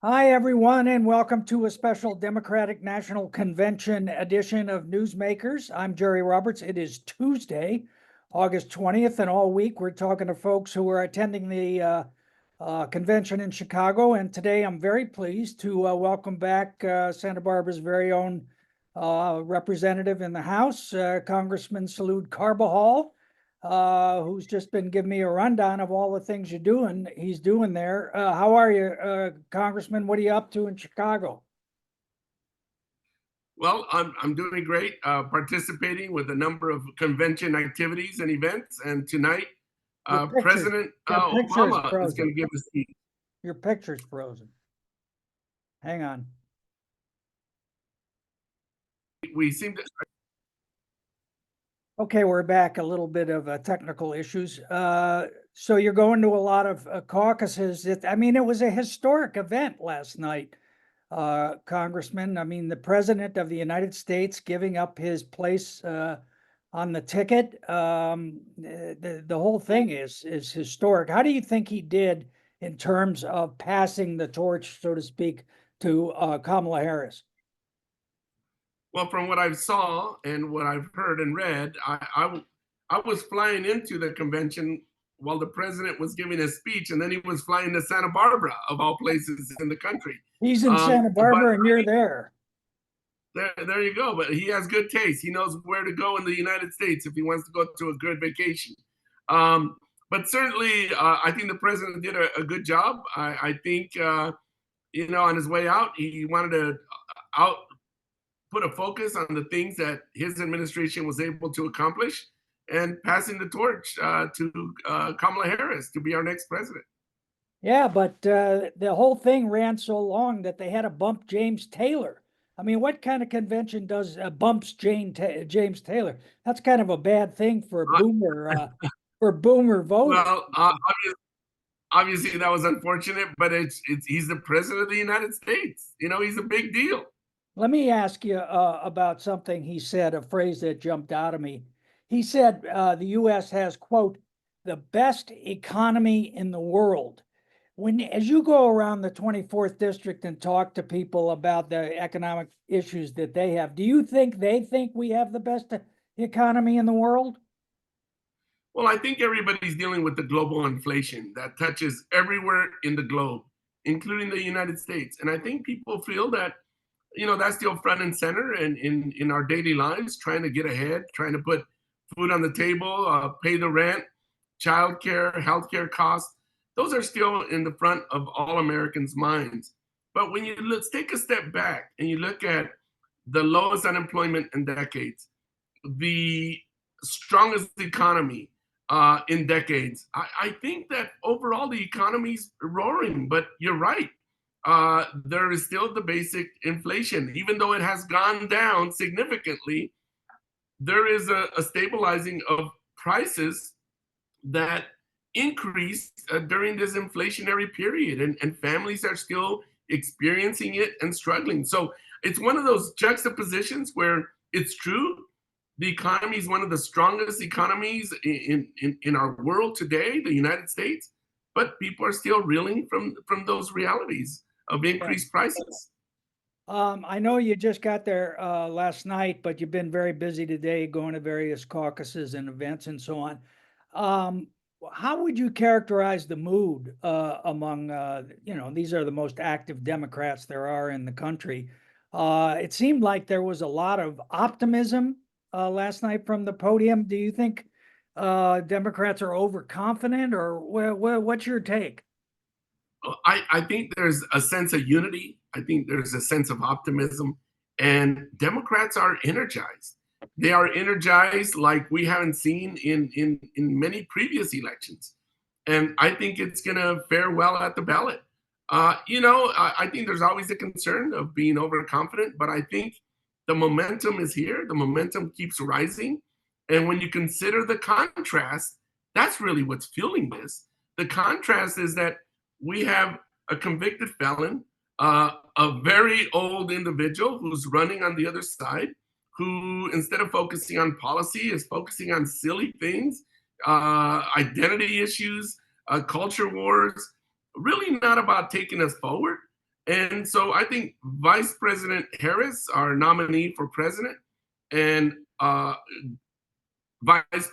Hi, everyone, and welcome to a special Democratic National Convention edition of Newsmakers. I'm Jerry Roberts. It is Tuesday, August 20th, and all week we're talking to folks who are attending the convention in Chicago. And today I'm very pleased to welcome back Santa Barbara's very own representative in the House, Congressman Salud Carbajal, who's just been giving me a rundown of all the things he's doing there. How are you, Congressman? What are you up to in Chicago? Well, I'm doing great, participating with a number of convention activities and events. And tonight, Your picture, President your picture is Obama is going frozen. to give a speech. Your picture's frozen. Hang on. We seem to. Okay, we're back. A little bit of technical issues. So you're going to a lot of caucuses. It was a historic event last night, Congressman. I mean, the President of the United States giving up his place on the ticket. The whole thing is historic. How do you think he did in terms of passing the torch, so to speak, to Kamala Harris? Well, from what I saw and what I've heard and read, I was flying into the convention while the president was giving a speech, and then he was flying to Santa Barbara, of all places in the country. He's in Santa But Barbara and you're there. there you go. But he has good taste. He knows where to go in the United States if he wants to go to a good vacation. But certainly, I think the president did a good job. I think, on his way out, he wanted to out put a focus on the things that his administration was able to accomplish and passing the torch to Kamala Harris to be our next president. Yeah, but the whole thing ran so long that they had to bump James Taylor. I mean, what kind of convention does bumps James Taylor? That's kind of a bad thing Uh, for boomer voters. well, obviously that was unfortunate, but it's he's the president of the United States. He's a big deal. Let me ask you about something he said, a phrase that jumped out of me. He said the U.S. has, quote, the best economy in the world. As you go around the 24th district and talk to people about the economic issues that they have, do you think they think we have the best economy in the world? Well, I think everybody's dealing with the global inflation that touches everywhere in the globe, including the United States. And I think people feel that, that's still front and center in our daily lives, trying to get ahead, trying to put food on the table, pay the rent, childcare, healthcare costs. Those are still in the front of all Americans' minds. But when let's take a step back and you look at the lowest unemployment in decades, the strongest economy in decades. I think that overall the economy's roaring, but you're right. There is still the basic inflation. Even though it has gone down significantly, there is a stabilizing of prices that increased during this inflationary period, and families are still experiencing it and struggling. So it's one of those juxtapositions where it's true the economy is one of the strongest economies in our world today, the United States, but people are still reeling from those realities of increased prices. I know you just got there last night, but you've been very busy today going to various caucuses and events and so on. Um, how would you characterize the mood among, these are the most active Democrats there are in the country. It seemed like there was a lot of optimism last night from the podium. Do you think Democrats are overconfident, or what's your take? I think there's a sense of unity. I think there's a sense of optimism, and Democrats are energized. They are energized like we haven't seen in many previous elections, and I think it's going to fare well at the ballot. I think there's always a concern of being overconfident, but I think the momentum is here. The momentum keeps rising, and when you consider the contrast, that's really what's fueling this. The contrast is that we have a convicted felon, a very old individual who's running on the other side, who instead of focusing on policy is focusing on silly things, identity issues, culture wars, really not about taking us forward. And so I think Vice President Harris, our nominee for president, and Vice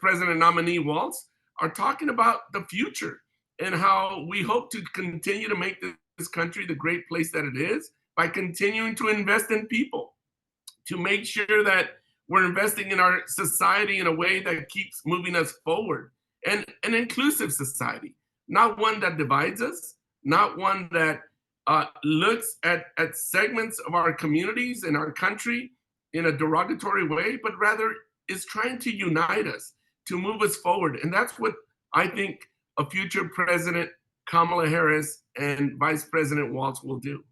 President nominee Waltz are talking about the future and how we hope to continue to make this country the great place that it is by continuing to invest in people, to make sure that we're investing in our society in a way that keeps moving us forward, and an inclusive society, not one that divides us, not one that looks at segments of our communities and our country in a derogatory way, but rather is trying to unite us, to move us forward. And that's what I think a future president, Kamala Harris, and Vice President Waltz will do.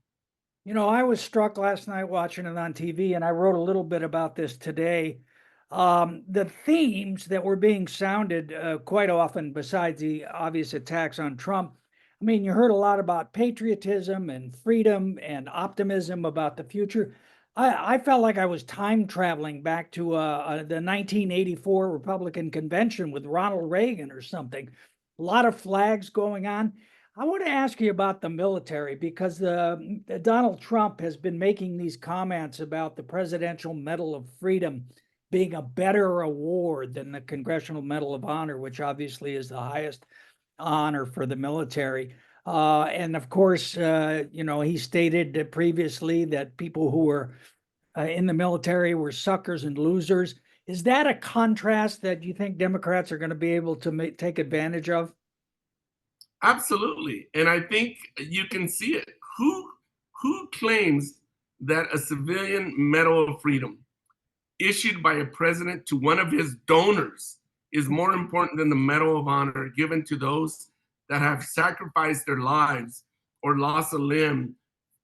You know, I was struck last night watching it on TV, and I wrote a little bit about this today. The themes that were being sounded quite often, besides the obvious attacks on Trump, I mean, you heard a lot about patriotism and freedom and optimism about the future. I felt like I was time traveling back to the 1984 Republican convention with Ronald Reagan or something. A lot of flags going on. I want to ask you about the military because Donald Trump has been making these comments about the Presidential Medal of Freedom being a better award than the Congressional Medal of Honor, which obviously is the highest honor for the military. And of course, you know, he stated previously that people who were in the military were suckers and losers. Is that a contrast that you think Democrats are going to be able to take advantage of? Absolutely. And I think you can see it. Who claims that a civilian Medal of Freedom issued by a president to one of his donors is more important than the Medal of Honor given to those that have sacrificed their lives or lost a limb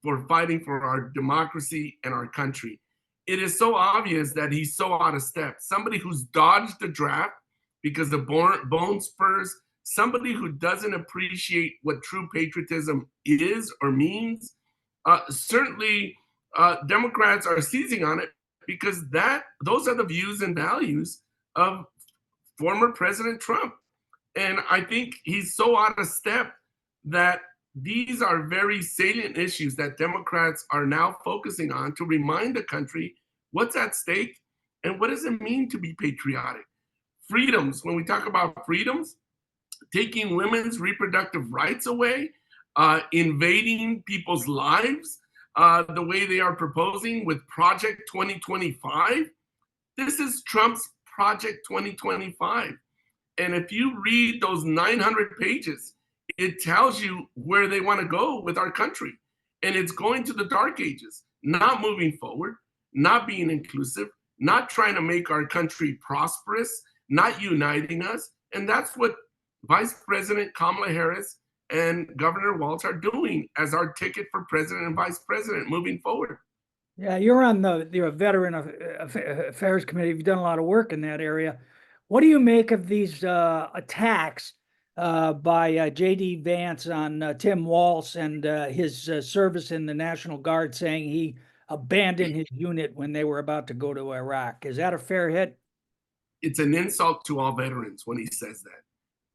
for fighting for our democracy and our country? It is so obvious that he's so out of step. Somebody who's dodged the draft because of bone spurs, somebody who doesn't appreciate what true patriotism is or means. Certainly, Democrats are seizing on it because those are the views and values of former President Trump. And I think he's so out of step that these are very salient issues that Democrats are now focusing on to remind the country what's at stake and what does it mean to be patriotic. Freedoms, when we talk about freedoms, taking women's reproductive rights away, invading people's lives the way they are proposing with Project 2025. This is Trump's Project 2025. And if you read those 900 pages, it tells you where they want to go with our country. And it's going to the dark ages, not moving forward, not being inclusive, not trying to make our country prosperous, not uniting us. And that's what Vice President Kamala Harris and Governor Waltz are doing as our ticket for president and vice president moving forward. Yeah, you're a veteran of affairs committee. You've done a lot of work in that area. What do you make of these attacks by J.D. Vance on Tim Walz and his service in the National Guard, saying he abandoned his unit when they were about to go to Iraq? Is that a fair hit? It's an insult to all veterans when he says that.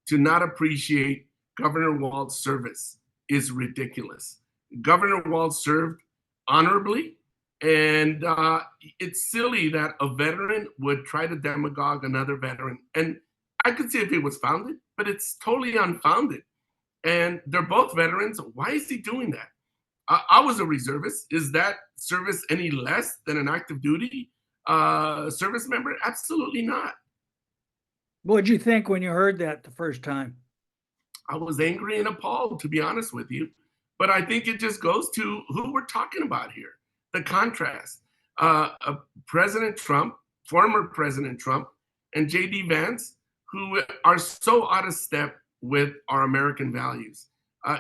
To not appreciate Governor Walz's service is ridiculous. Governor Walz served honorably, and it's silly that a veteran would try to demagogue another veteran. And I could see if it was founded, but it's totally unfounded. And they're both veterans. Why is he doing that? I was a reservist. Is that service any less than an active duty service member? Absolutely not. What'd you think when you heard that the first time? I was angry and appalled, to be honest with you. But I think it just goes to who we're talking about here. The contrast. President Trump, former President Trump, and J.D. Vance, who are so out of step with our American values.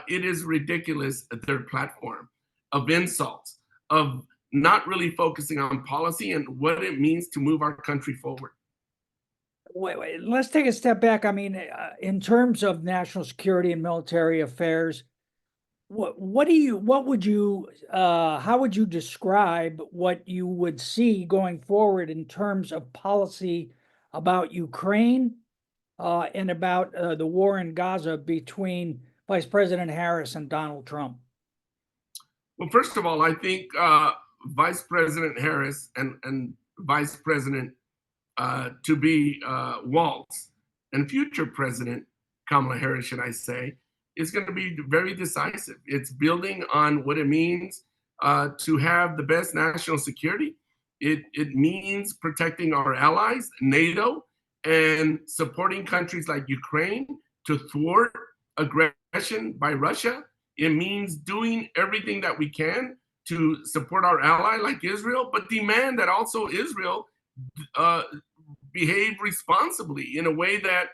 It is ridiculous, their platform of insults, of not really focusing on policy and what it means to move our country forward. Wait, let's take a step back. I mean, in terms of national security and military affairs, how would you describe what you would see going forward in terms of policy about Ukraine and about the war in Gaza between Vice President Harris and Donald Trump? Well, first of all, I think Vice President Harris and Vice President to be Waltz and future President Kamala Harris, should I say, is going to be very decisive. It's building on what it means to have the best national security. It means protecting our allies, NATO, and supporting countries like Ukraine to thwart aggression by Russia. It means doing everything that we can to support our ally like Israel, but demand that also Israel uh, behave responsibly in a way that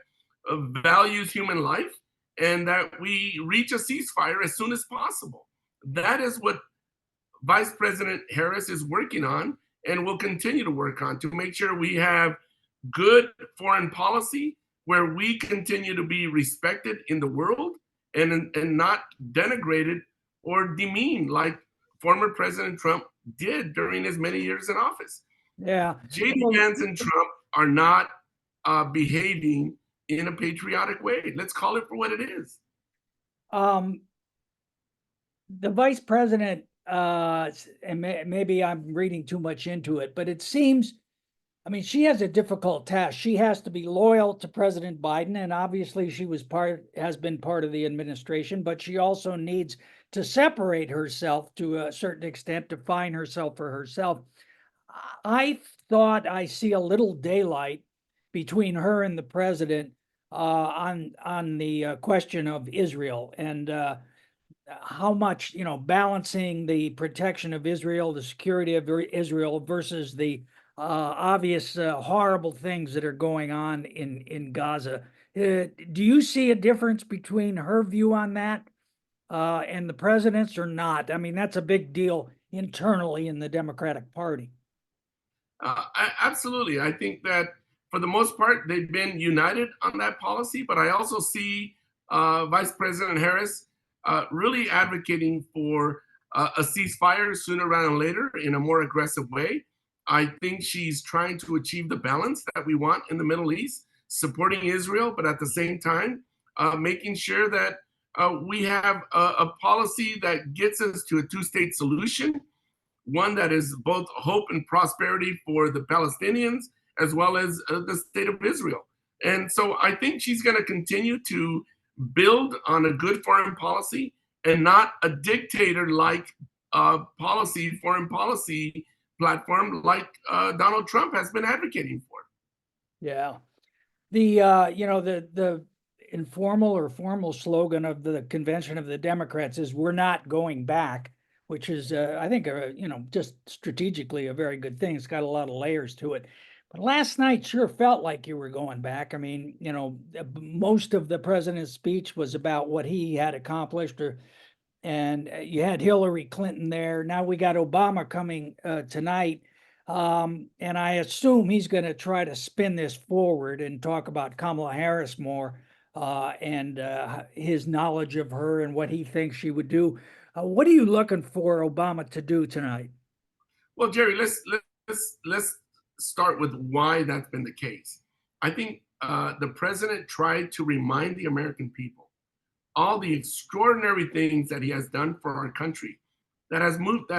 values human life and that we reach a ceasefire as soon as possible. That is what Vice President Harris is working on and will continue to work on to make sure we have good foreign policy where we continue to be respected in the world and not denigrated or demeaned like former President Trump did during his many years in office. Yeah. JD Vance and Trump are not behaving in a patriotic way. Let's call it for what it is. Um, the vice president, and maybe I'm reading too much into it, but it seems, I mean, she has a difficult task. She has to be loyal to President Biden, and obviously she has been part of the administration, but she also needs to separate herself to a certain extent, define herself for herself. I thought I see a little daylight between her and the president on the question of Israel and how much, balancing the protection of Israel, the security of Israel versus the obvious horrible things that are going on in Gaza. Do you see a difference between her view on that and the president's or not? I mean, that's a big deal internally in the Democratic Party. Absolutely. I think that for the most part, they've been united on that policy, but I also see Vice President Harris really advocating for a ceasefire sooner rather than later in a more aggressive way. I think she's trying to achieve the balance that we want in the Middle East, supporting Israel, but at the same time, making sure that we have a policy that gets us to a two-state solution, one that is both hope and prosperity for the Palestinians as well as the state of Israel. And so I think she's going to continue to build on a good foreign policy and not a dictator like foreign policy platform like Donald Trump has been advocating for. Yeah. The the informal or formal slogan of the convention of the Democrats is "We're not going back," which is I think just strategically a very good thing. It's got a lot of layers to it. But last night sure felt like you were going back. I mean, most of the president's speech was about what he had accomplished, and you had Hillary Clinton there. Now we got Obama coming tonight. And I assume he's going to try to spin this forward and talk about Kamala Harris more and his knowledge of her and what he thinks she would do. What are you looking for Obama to do tonight? Well, Jerry, let's start with why that's been the case. I think the president tried to remind the American people all the extraordinary things that he has done for our country, that has moved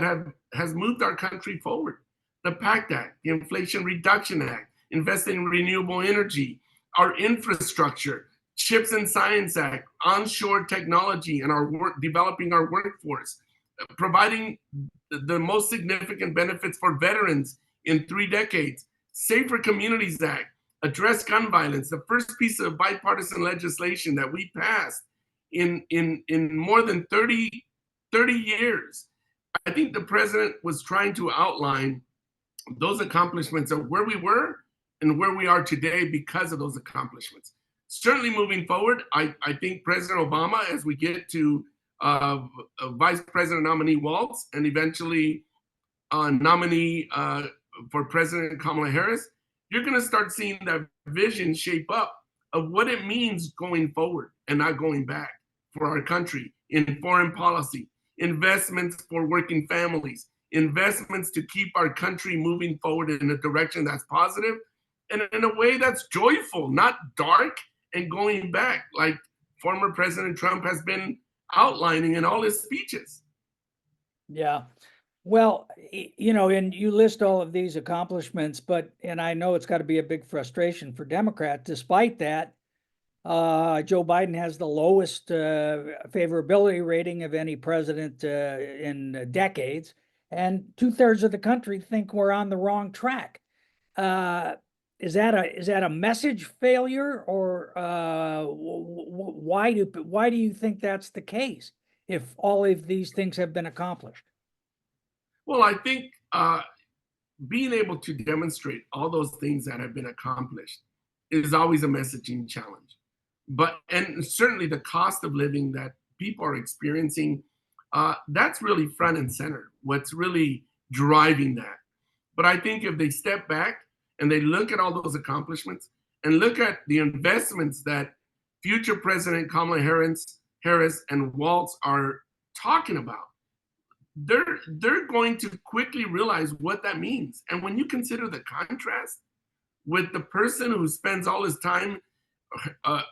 our country forward. The PACT Act, the Inflation Reduction Act, investing in renewable energy, our infrastructure, Chips and Science Act, onshore technology, and developing our workforce, providing the most significant benefits for veterans in 3 decades, Safer Communities Act, address gun violence, the first piece of bipartisan legislation that we passed in more than 30 years. I think the president was trying to outline those accomplishments of where we were and where we are today because of those accomplishments. Certainly moving forward, I think President Obama, as we get to Vice President nominee Waltz and eventually nominee for President Kamala Harris, you're going to start seeing that vision shape up of what it means going forward and not going back for our country in foreign policy, investments for working families, investments to keep our country moving forward in a direction that's positive and in a way that's joyful, not dark and going back like former President Trump has been outlining in all his speeches. Yeah. Well, and you list all of these accomplishments, and I know it's got to be a big frustration for Democrats. Despite that, Joe Biden has the lowest favorability rating of any president in decades, and 2/3 of the country think we're on the wrong track. Uh, is that a message failure, or why do you think that's the case if all of these things have been accomplished? Well, I think being able to demonstrate all those things that have been accomplished is always a messaging challenge. And certainly the cost of living that people are experiencing, that's really front and center. What's really driving that? But I think if they step back and they look at all those accomplishments and look at the investments that future President Kamala Harris and Waltz are talking about, they're going to quickly realize what that means. And when you consider the contrast with the person who spends all his time uh,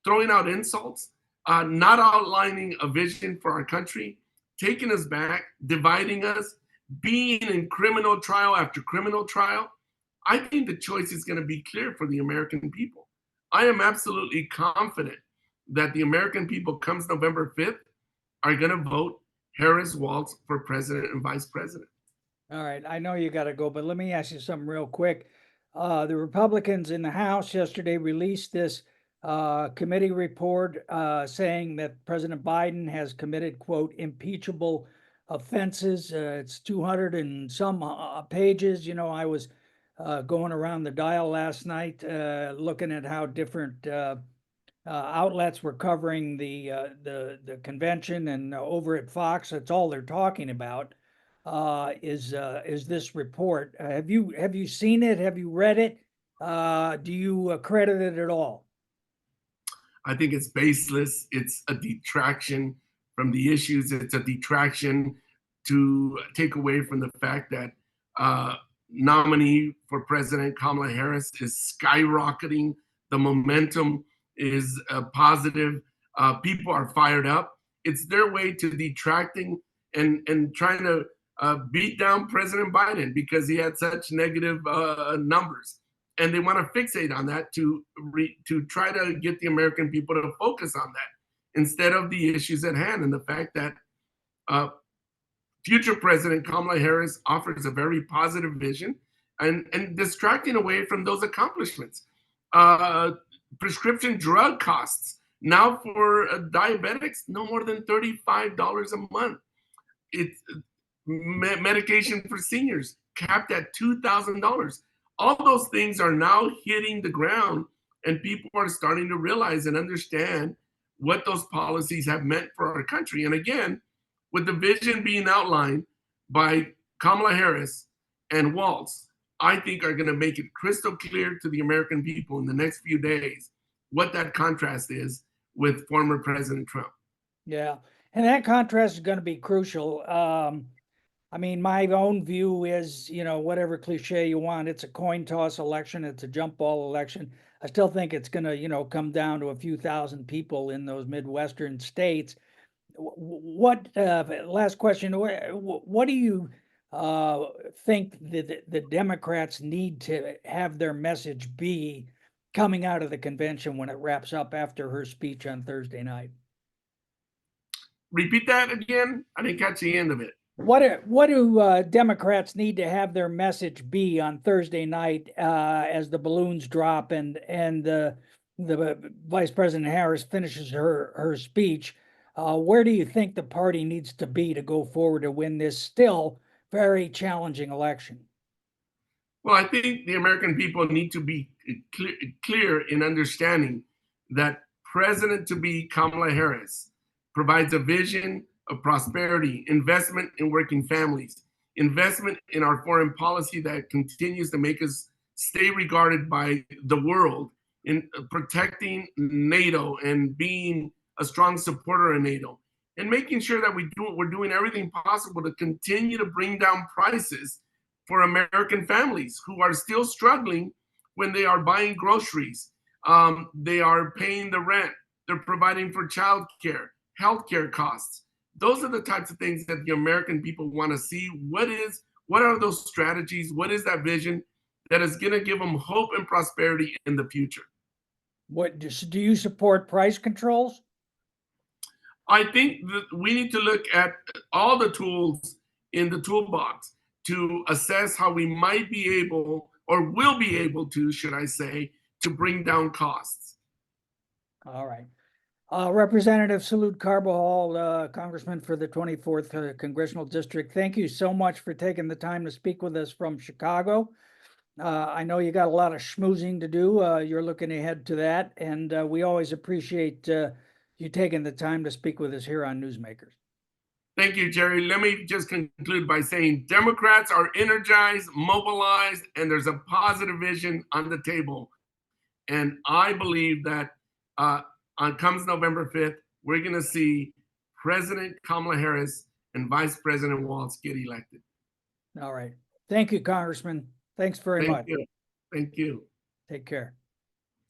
throwing out insults, not outlining a vision for our country, taking us back, dividing us, being in criminal trial after criminal trial, I think the choice is going to be clear for the American people. I am absolutely confident that the American people, comes November 5th, are going to vote Harris Waltz for president and vice president. All right, I know you got to go, but let me ask you something real quick. The Republicans in the House yesterday released this committee report saying that President Biden has committed, quote, impeachable offenses. It's 200 and some pages. I was going around the dial last night looking at how different outlets were covering the convention, and over at Fox, that's all they're talking about is this report. Have you seen it? Have you read it? Do you credit it at all? I think it's baseless. It's a detraction from the issues. It's a detraction to take away from the fact that nominee for president Kamala Harris is skyrocketing. The momentum is positive. People are fired up. It's their way to detracting and trying to beat down President Biden because he had such negative numbers, and they want to fixate on that to try to get the American people to focus on that instead of the issues at hand and the fact that uh, future President Kamala Harris offers a very positive vision and distracting away from those accomplishments. Uh, Prescription drug costs now for diabetics no more than $35 a month. It's medication for seniors capped at $2,000. All those things are now hitting the ground, and people are starting to realize and understand what those policies have meant for our country. And again, with the vision being outlined by Kamala Harris and Waltz, I think are going to make it crystal clear to the American people in the next few days what that contrast is with former President Trump. Yeah, and that contrast is going to be crucial. I mean, my own view is, whatever cliche you want, it's a coin toss election, it's a jump ball election. I still think it's going to, come down to a few thousand people in those Midwestern states. What last question? What do you think the Democrats need to have their message be coming out of the convention when it wraps up after her speech on Thursday night? Repeat that again. I didn't catch the end of it. What do Democrats need to have their message be on Thursday night as the balloons drop and the Vice President Harris finishes her speech? Where do you think the party needs to be to go forward to win this still very challenging election? Well, I think the American people need to be clear in understanding that President to be Kamala Harris provides a vision of prosperity, investment in working families, investment in our foreign policy that continues to make us stay regarded by the world in protecting NATO and being a strong supporter of NATO, and making sure that we're doing everything possible to continue to bring down prices for American families who are still struggling when they are buying groceries. They are paying the rent. They're providing for child care, health care costs. Those are the types of things that the American people want to see. What are those strategies? What is that vision that is going to give them hope and prosperity in the future? Do you support price controls? I think that we need to look at all the tools in the toolbox to assess how we might be able, or will be able to, should I say, to bring down costs. All right. Representative Salud Carbajal, Congressman for the 24th Congressional District, thank you so much for taking the time to speak with us from Chicago. I know you got a lot of schmoozing to do. You're looking ahead to that, and we always appreciate you taking the time to speak with us here on Newsmakers. Thank you, Jerry. Let me just conclude by saying Democrats are energized, mobilized, and there's a positive vision on the table. And I believe that comes November 5th, we're going to see President Kamala Harris and Vice President Vance get elected. All right. Thank you, Congressman. Thanks very much. Thank you. Thank you. Take care.